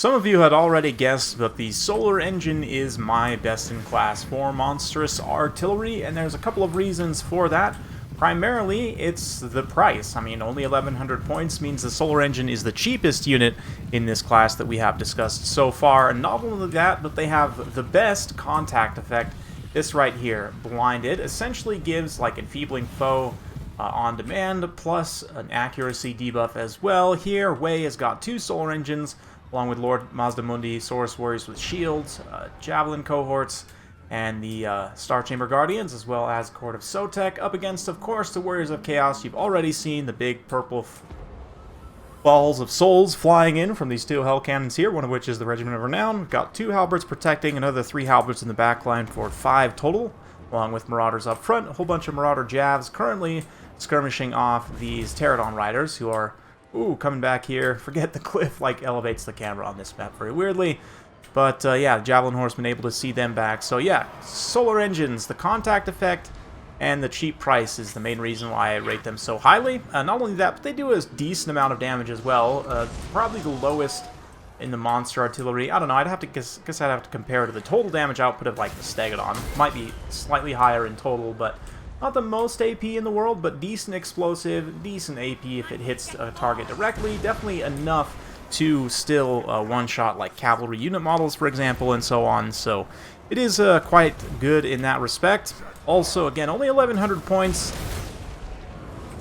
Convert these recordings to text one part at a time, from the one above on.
Some of you had already guessed, but the Solar Engine is my best-in-class for monstrous artillery, and there's a couple of reasons for that. Primarily, it's the price. I mean, only 1100 points means the Solar Engine is the cheapest unit in this class that we have discussed so far. And not only that, but they have the best contact effect. This right here, Blinded, essentially gives like Enfeebling Foe on demand, plus an accuracy debuff as well. Here, Wei has got two Solar Engines, along with Lord Mazdamundi, Source Warriors with shields, Javelin cohorts, and the Star Chamber Guardians, as well as Court of Sotek, up against, of course, the Warriors of Chaos. You've already seen the big purple balls of souls flying in from these two hell cannons here, one of which is the Regiment of Renown. We've got two halberds protecting, another three halberds in the back line for 5 total, along with marauders up front, a whole bunch of marauder javs currently skirmishing off these Pterodon riders, who are coming back here. Forget the cliff, like, elevates the camera on this map very weirdly. But, yeah, the Javelin Horsemen able to see them back. So, yeah, Solar Engines, the contact effect, and the cheap price is the main reason why I rate them so highly. Not only that, but they do a decent amount of damage as well. Probably the lowest in the monster artillery. I don't know, I'd have to guess I'd have to compare to the total damage output of, like, the Stegodon. Might be slightly higher in total, but not the most AP in the world, but decent explosive, decent AP if it hits a target directly. Definitely enough to still one-shot like cavalry unit models, for example, and so on. So it is quite good in that respect. Also, again, only 1100 points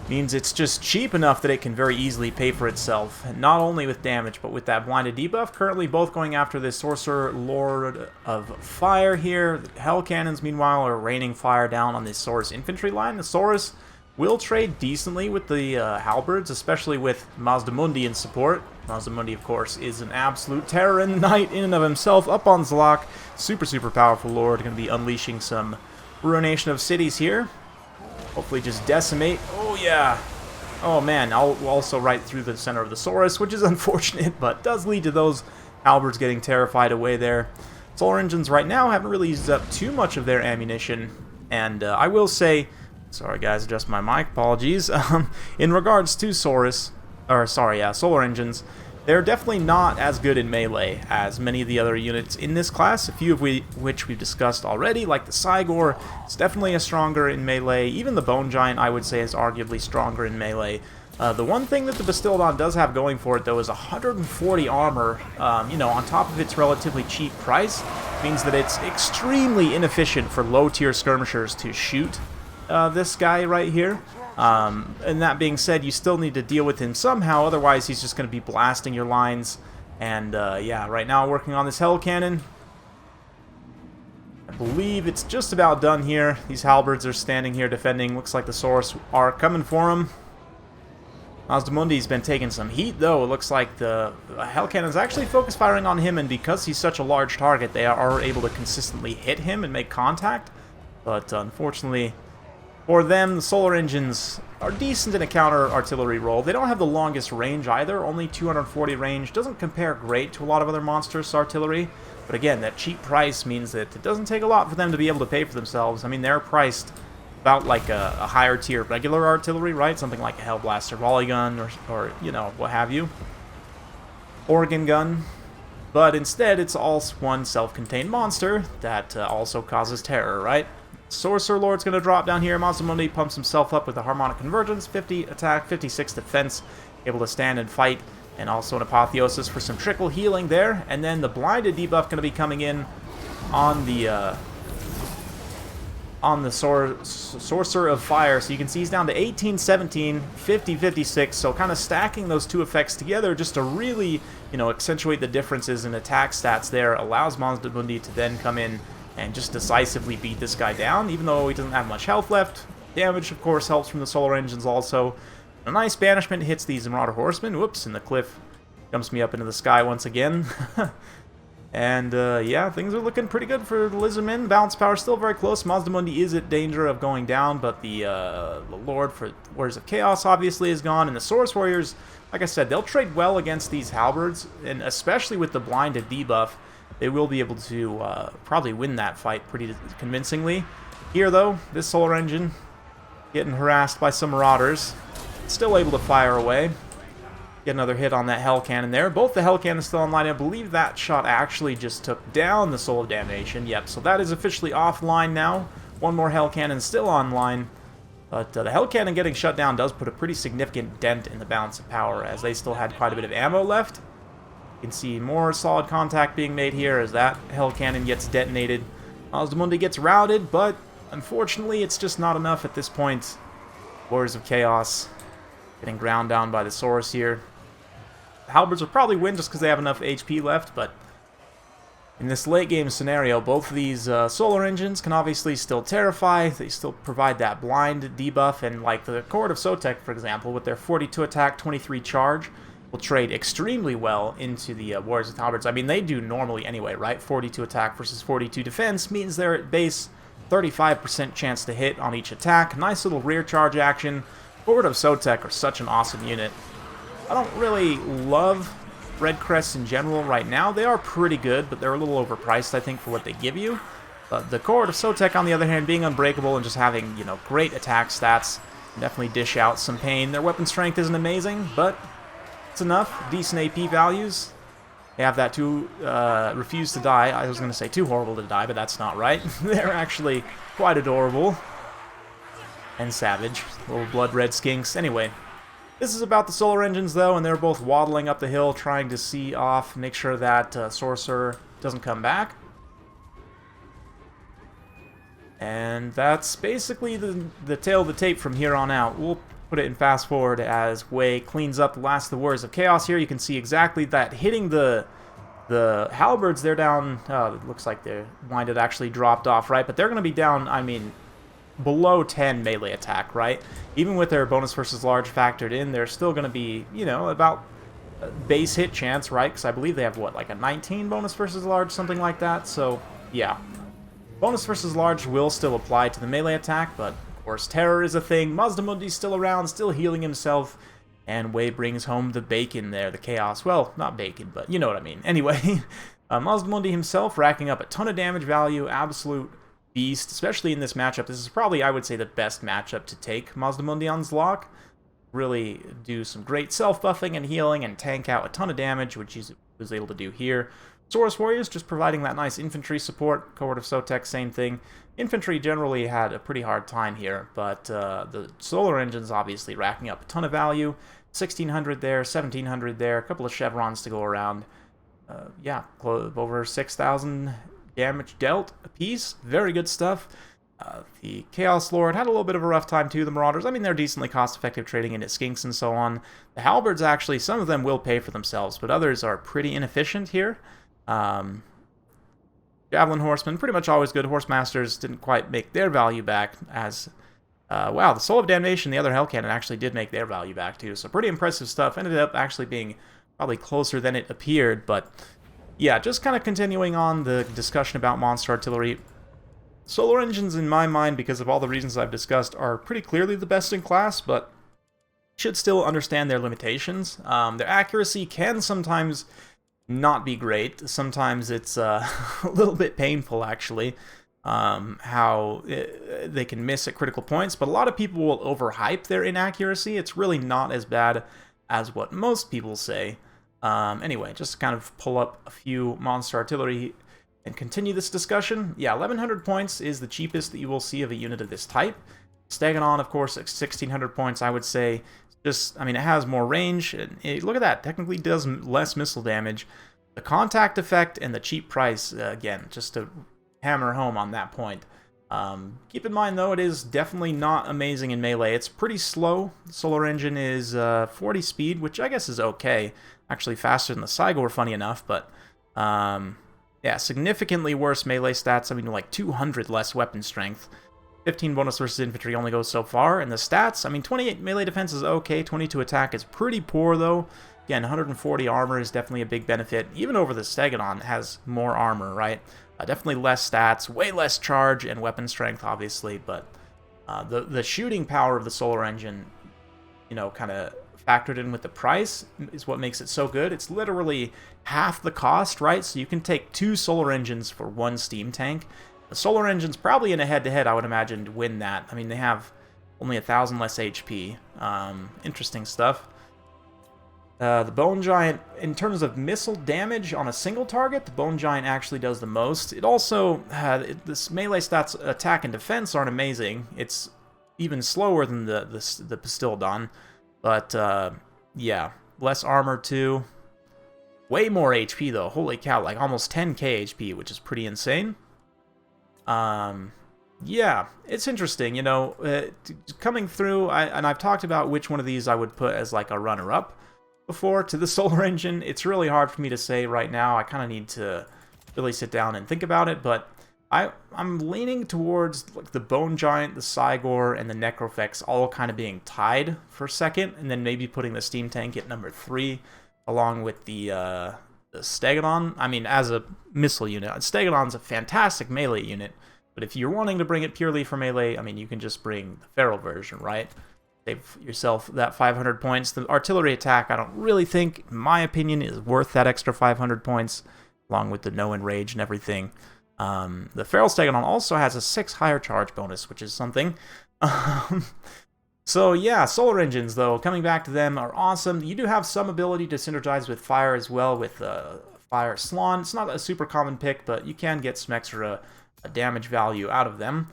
means it's just cheap enough that it can very easily pay for itself, not only with damage, but with that blinded debuff. Currently both going after this Sorcerer Lord of Fire here. The Hell Cannons, meanwhile, are raining fire down on this Saurus infantry line. The Saurus will trade decently with the halberds, especially with Mazdamundi in support. Mazdamundi, of course, is an absolute terror in the night in and of himself. Up on Zlok, super powerful lord, going to be unleashing some ruination of cities here. Hopefully just decimate. Oh, yeah. Oh, man. Also right through the center of the Saurus, which is unfortunate, but does lead to those halberds getting terrified away there. Solar Engines right now haven't really used up too much of their ammunition. And I will say, sorry guys, adjust my mic, apologies. In regards to Solar Engines, they're definitely not as good in melee as many of the other units in this class, a few of which we've discussed already, like the Cygor. It's definitely stronger in melee. Even the Bone Giant, I would say, is arguably stronger in melee. The one thing that the Bastiladon does have going for it, though, is 140 armor, you know, on top of its relatively cheap price, means that it's extremely inefficient for low-tier skirmishers to shoot this guy right here. And that being said, you still need to deal with him somehow, otherwise he's just going to be blasting your lines. And yeah, right now working on this Hell Cannon. I believe it's just about done here. These halberds are standing here defending. Looks like the Saurus are coming for him. Mazdamundi's been taking some heat, though. It looks like the Hell Cannon's actually focus firing on him, and because he's such a large target, they are able to consistently hit him and make contact. But unfortunately for them, the Solar Engines are decent in a counter-artillery role. They don't have the longest range either, only 240 range. Doesn't compare great to a lot of other monstrous artillery. But again, that cheap price means that it doesn't take a lot for them to be able to pay for themselves. I mean, they're priced about like a higher tier regular artillery, right? Something like a Hellblaster volley gun or you know, what have you. Organ gun. But instead, it's all one self-contained monster that also causes terror, right? Sorcerer Lord's going to drop down here. Mazdamundi pumps himself up with a Harmonic Convergence, 50 attack, 56 defense, able to stand and fight, and also an Apotheosis for some trickle healing there. And then the Blinded debuff going to be coming in on the Sorcerer of Fire. So you can see he's down to 18, 17, 50, 56. So kind of stacking those two effects together just to really, you know, accentuate the differences in attack stats there allows Mazdamundi to then come in and just decisively beat this guy down, even though he doesn't have much health left. Damage, of course, helps from the Solar Engines also. A nice banishment hits these Marauder Horsemen. Whoops, and the cliff jumps me up into the sky once again. And, yeah, things are looking pretty good for the Lizardmen. Balance power still very close. Mazdamundi is at danger of going down, but the Lord for Warriors of Chaos obviously is gone. And the Source Warriors, like I said, they'll trade well against these halberds, and especially with the Blinded debuff, they will be able to probably win that fight pretty convincingly. Here, though, this Solar Engine getting harassed by some Marauders. Still able to fire away. Get another hit on that Hell Cannon there. Both the Hell Cannons still online. I believe that shot actually just took down the Soul of Damnation. Yep, so that is officially offline now. One more Hell Cannon still online. But the Hell Cannon getting shut down does put a pretty significant dent in the balance of power, as they still had quite a bit of ammo left. You can see more solid contact being made here as that Hell Cannon gets detonated. Mazdamundi gets routed, but unfortunately it's just not enough at this point. Warriors of Chaos getting ground down by the Saurus here. The Halberds will probably win just because they have enough HP left, but in this late game scenario, both of these solar engines can obviously still terrify. They still provide that blind debuff, and like the Court of Sotek, for example, with their 42 attack, 23 charge, will trade extremely well into the Warriors of Halberds. I mean, they do normally anyway, right? 42 attack versus 42 defense means they're at base 35% chance to hit on each attack. Nice little rear charge action. Court of Sotek are such an awesome unit. I don't really love Red Crests in general right now. They are pretty good, but they're a little overpriced, I think, for what they give you. But the Court of Sotek, on the other hand, being unbreakable and just having, you know, great attack stats, definitely dish out some pain. Their weapon strength isn't amazing, but it's enough. Decent AP values. They have that too, refuse to die. I was going to say too horrible to die, but that's not right. They're actually quite adorable. And savage. Little blood red skinks. Anyway, this is about the solar engines, though, and they're both waddling up the hill, trying to see off, make sure that Sorcerer doesn't come back. And that's basically the tail of the tape from here on out. We'll put it in fast forward as Wei cleans up the last of the Warriors of Chaos here. You can see exactly that hitting the Halberds. They're down. Oh, it looks like their wind had actually dropped off, right? But they're going to be down, I mean, below 10 melee attack, right? Even with their bonus versus large factored in, they're still going to be, you know, about base hit chance, right? Because I believe they have, what, like a 19 bonus versus large, something like that? So, yeah. Bonus versus large will still apply to the melee attack, but of course terror is a thing. Mazdamundi's still around, still healing himself, and Wei brings home the bacon there, the chaos. Well, not bacon, but you know what I mean. Anyway, Mazdamundi himself racking up a ton of damage value, absolute beast, especially in this matchup. This is probably, I would say, the best matchup to take Mazdamundi on Zlok. Really do some great self-buffing and healing and tank out a ton of damage, which he was able to do here. Saurus Warriors just providing that nice infantry support. Cohort of Sotek, same thing. Infantry generally had a pretty hard time here, but the solar engines obviously racking up a ton of value. 1,600 there, 1,700 there, a couple of chevrons to go around. Yeah, over 6,000 damage dealt apiece. Very good stuff. The Chaos Lord had a little bit of a rough time too, the Marauders. I mean, they're decently cost-effective trading into skinks and so on. The Halberds, actually, some of them will pay for themselves, but others are pretty inefficient here. Javelin Horsemen, pretty much always good. Horsemasters didn't quite make their value back as... wow, the Soul of Damnation, the other Hell Cannon, actually did make their value back too, so pretty impressive stuff. Ended up actually being probably closer than it appeared, but yeah, just kind of continuing on the discussion about Monster Artillery. Solar engines, in my mind, because of all the reasons I've discussed, are pretty clearly the best in class, but should still understand their limitations. Their accuracy can sometimes not be great. Sometimes it's a little bit painful, actually, how they can miss at critical points, but a lot of people will overhype their inaccuracy. It's really not as bad as what most people say. Anyway, just to kind of pull up a few Monster Artillery and continue this discussion. Yeah, 1,100 points is the cheapest that you will see of a unit of this type. Stegadon, of course, 1,600 points, I would say. Just, I mean, it has more range. Look at that, technically does less missile damage. The contact effect and the cheap price, again, just to hammer home on that point. Keep in mind, though, it is definitely not amazing in melee. It's pretty slow. The Solar Engine is 40 speed, which I guess is okay. Actually faster than the Cygor, funny enough, but yeah, significantly worse melee stats. I mean, like 200 less weapon strength. 15 bonus versus infantry only goes so far. And the stats, I mean, 28 melee defense is okay. 22 attack is pretty poor, though. Again, 140 armor is definitely a big benefit. Even over the Stegadon has more armor, right? Definitely less stats, way less charge and weapon strength, obviously. But the shooting power of the Solar Engine, you know, kind of factored in with the price is what makes it so good. It's literally half the cost, right? So you can take 2 Solar Engines for 1 Steam Tank. The Solar Engine's probably in a head-to-head, I would imagine, to win that. I mean, they have only 1,000 less HP. Interesting stuff. The Bone Giant, in terms of missile damage on a single target, the Bone Giant actually does the most. It also, this melee stats, attack and defense aren't amazing. It's even slower than the Pistildon, but yeah, less armor too. Way more HP though, holy cow, like almost 10k HP, which is pretty insane. Yeah, it's interesting, you know, coming through, and I've talked about which one of these I would put as like a runner-up before to the Solar Engine. It's really hard for me to say right now. I kind of need to really sit down and think about it, but I'm leaning towards like the Bone Giant, the Cygor, and the Necrofex all kind of being tied for second, and then maybe putting the Steam Tank at number 3, along with the Stegodon. I mean, as a missile unit, Stegodon's a fantastic melee unit, but if you're wanting to bring it purely for melee, I mean, you can just bring the Feral version, right? Save yourself that 500 points. The artillery attack, I don't really think, in my opinion, is worth that extra 500 points, along with the no enrage and everything. The Feral Stegodon also has a 6 higher charge bonus, which is something. So yeah, Solar Engines, though, coming back to them, are awesome. You do have some ability to synergize with Fire as well, with Fire Slon. It's not a super common pick, but you can get some extra damage value out of them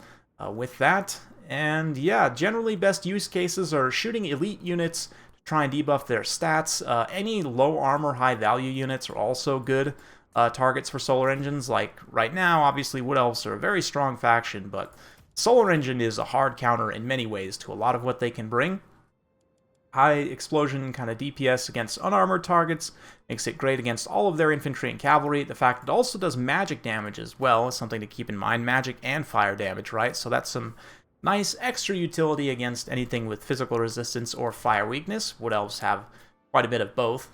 with that. And yeah, generally best use cases are shooting elite units to try and debuff their stats. Any low armor, high value units are also good targets for Solar Engines. Like right now, obviously Wood Elves are a very strong faction, but Solar Engine is a hard counter in many ways to a lot of what they can bring. High explosion kind of DPS against unarmored targets makes it great against all of their infantry and cavalry. The fact it also does magic damage as well is something to keep in mind. Magic and fire damage, right? So that's some nice extra utility against anything with physical resistance or fire weakness. Wood Elves have quite a bit of both.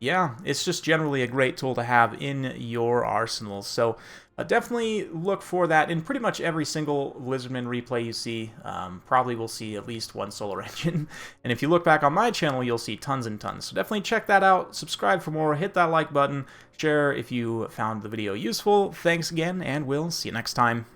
Yeah, it's just generally a great tool to have in your arsenal. So definitely look for that in pretty much every single Lizardmen replay you see. Probably will see at least one Solar Engine. And if you look back on my channel, you'll see tons and tons. So definitely check that out. Subscribe for more. Hit that like button. Share if you found the video useful. Thanks again, and we'll see you next time.